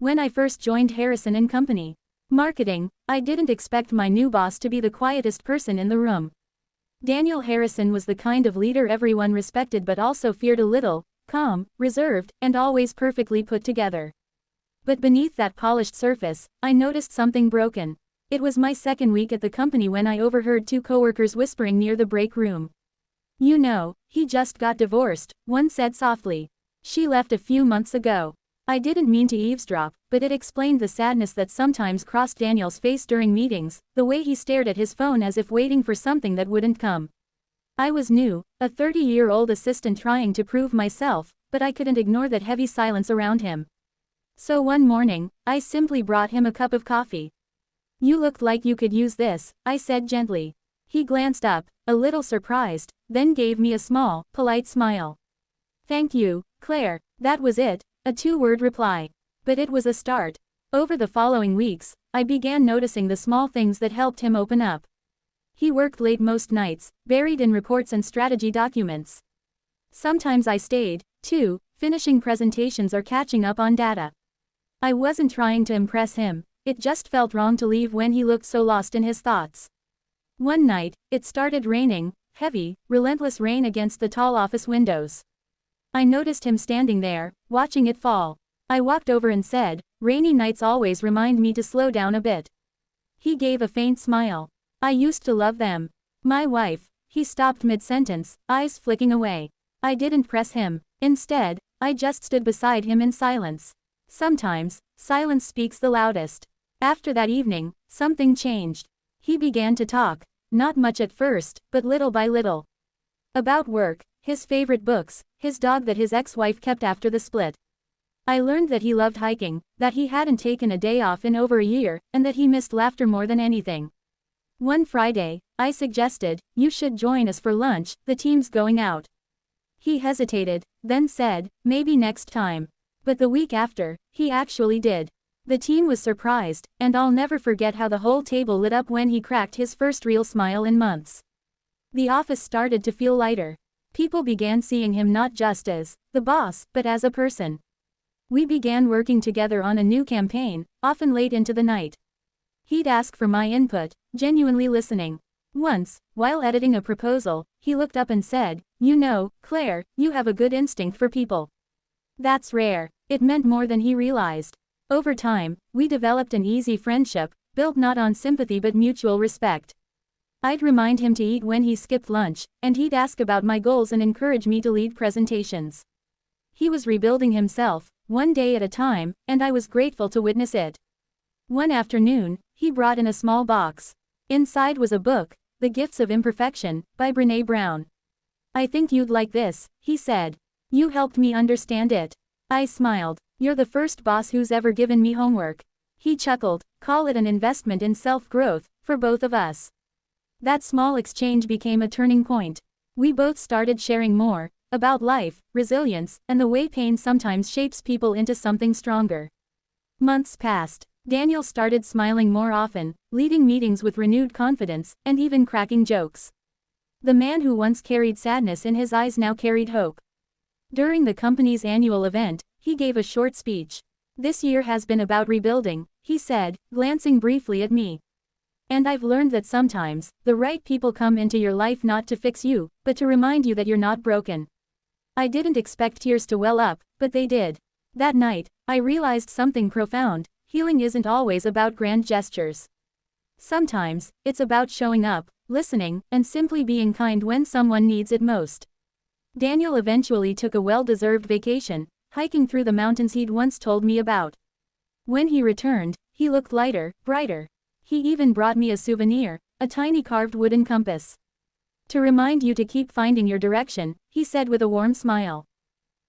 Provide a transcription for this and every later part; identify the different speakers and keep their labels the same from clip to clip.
Speaker 1: When I first joined Harrison & Company Marketing, I didn't expect my new boss to be the quietest person in the room. Daniel Harrison was the kind of leader everyone respected but also feared a little, calm, reserved, and always perfectly put together. But beneath that polished surface, I noticed something broken. It was my second week at the company when I overheard two coworkers whispering near the break room. "You know, he just got divorced," one said softly. "She left a few months ago." I didn't mean to eavesdrop, but it explained the sadness that sometimes crossed Daniel's face during meetings, the way he stared at his phone as if waiting for something that wouldn't come. I was new, a 30-year-old assistant trying to prove myself, but I couldn't ignore that heavy silence around him. So one morning, I simply brought him a cup of coffee. "You looked like you could use this," I said gently. He glanced up, a little surprised, then gave me a small, polite smile. "Thank you, Claire." That was it, a two-word reply. But it was a start. Over the following weeks, I began noticing the small things that helped him open up. He worked late most nights, buried in reports and strategy documents. Sometimes I stayed, too, finishing presentations or catching up on data. I wasn't trying to impress him, it just felt wrong to leave when he looked so lost in his thoughts. One night, it started raining, heavy, relentless rain against the tall office windows. I noticed him standing there, watching it fall. I walked over and said, "Rainy nights always remind me to slow down a bit." He gave a faint smile. "I used to love them. My wife." He stopped mid-sentence, eyes flicking away. I didn't press him. Instead, I just stood beside him in silence. Sometimes, silence speaks the loudest. After that evening, something changed. He began to talk. Not much at first, but little by little. About work, his favorite books, his dog that his ex-wife kept after the split. I learned that he loved hiking, that he hadn't taken a day off in over a year, and that he missed laughter more than anything. One Friday, I suggested, "You should join us for lunch, the team's going out." He hesitated, then said, "Maybe next time." But the week after, he actually did. The team was surprised, and I'll never forget how the whole table lit up when he cracked his first real smile in months. The office started to feel lighter. People began seeing him not just as the boss, but as a person. We began working together on a new campaign, often late into the night. He'd ask for my input, genuinely listening. Once, while editing a proposal, he looked up and said, "You know, Claire, you have a good instinct for people." That's rare. It meant more than he realized. Over time, we developed an easy friendship, built not on sympathy but mutual respect. I'd remind him to eat when he skipped lunch, and he'd ask about my goals and encourage me to lead presentations. He was rebuilding himself, one day at a time, and I was grateful to witness it. One afternoon, he brought in a small box. Inside was a book, The Gifts of Imperfection, by Brené Brown. "I think you'd like this," he said. "You helped me understand it." I smiled. "You're the first boss who's ever given me homework." He chuckled, "Call it an investment in self-growth, for both of us." That small exchange became a turning point. We both started sharing more, about life, resilience, and the way pain sometimes shapes people into something stronger. Months passed. Daniel started smiling more often, leading meetings with renewed confidence, and even cracking jokes. The man who once carried sadness in his eyes now carried hope. During the company's annual event, he gave a short speech. "This year has been about rebuilding," he said, glancing briefly at me. "And I've learned that sometimes, the right people come into your life not to fix you, but to remind you that you're not broken." I didn't expect tears to well up, but they did. That night, I realized something profound: healing isn't always about grand gestures. Sometimes, it's about showing up, listening, and simply being kind when someone needs it most. Daniel eventually took a well-deserved vacation, hiking through the mountains he'd once told me about. When he returned, he looked lighter, brighter. He even brought me a souvenir, a tiny carved wooden compass. "To remind you to keep finding your direction," he said with a warm smile.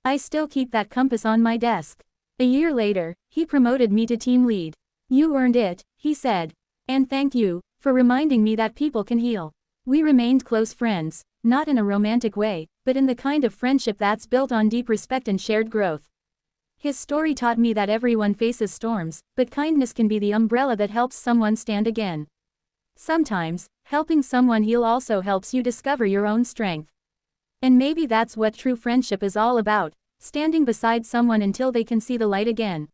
Speaker 1: I still keep that compass on my desk. A year later, he promoted me to team lead. "You earned it," he said. "And thank you, for reminding me that people can heal." We remained close friends, not in a romantic way, but in the kind of friendship that's built on deep respect and shared growth. His story taught me that everyone faces storms, but kindness can be the umbrella that helps someone stand again. Sometimes, helping someone heal also helps you discover your own strength. And maybe that's what true friendship is all about, standing beside someone until they can see the light again.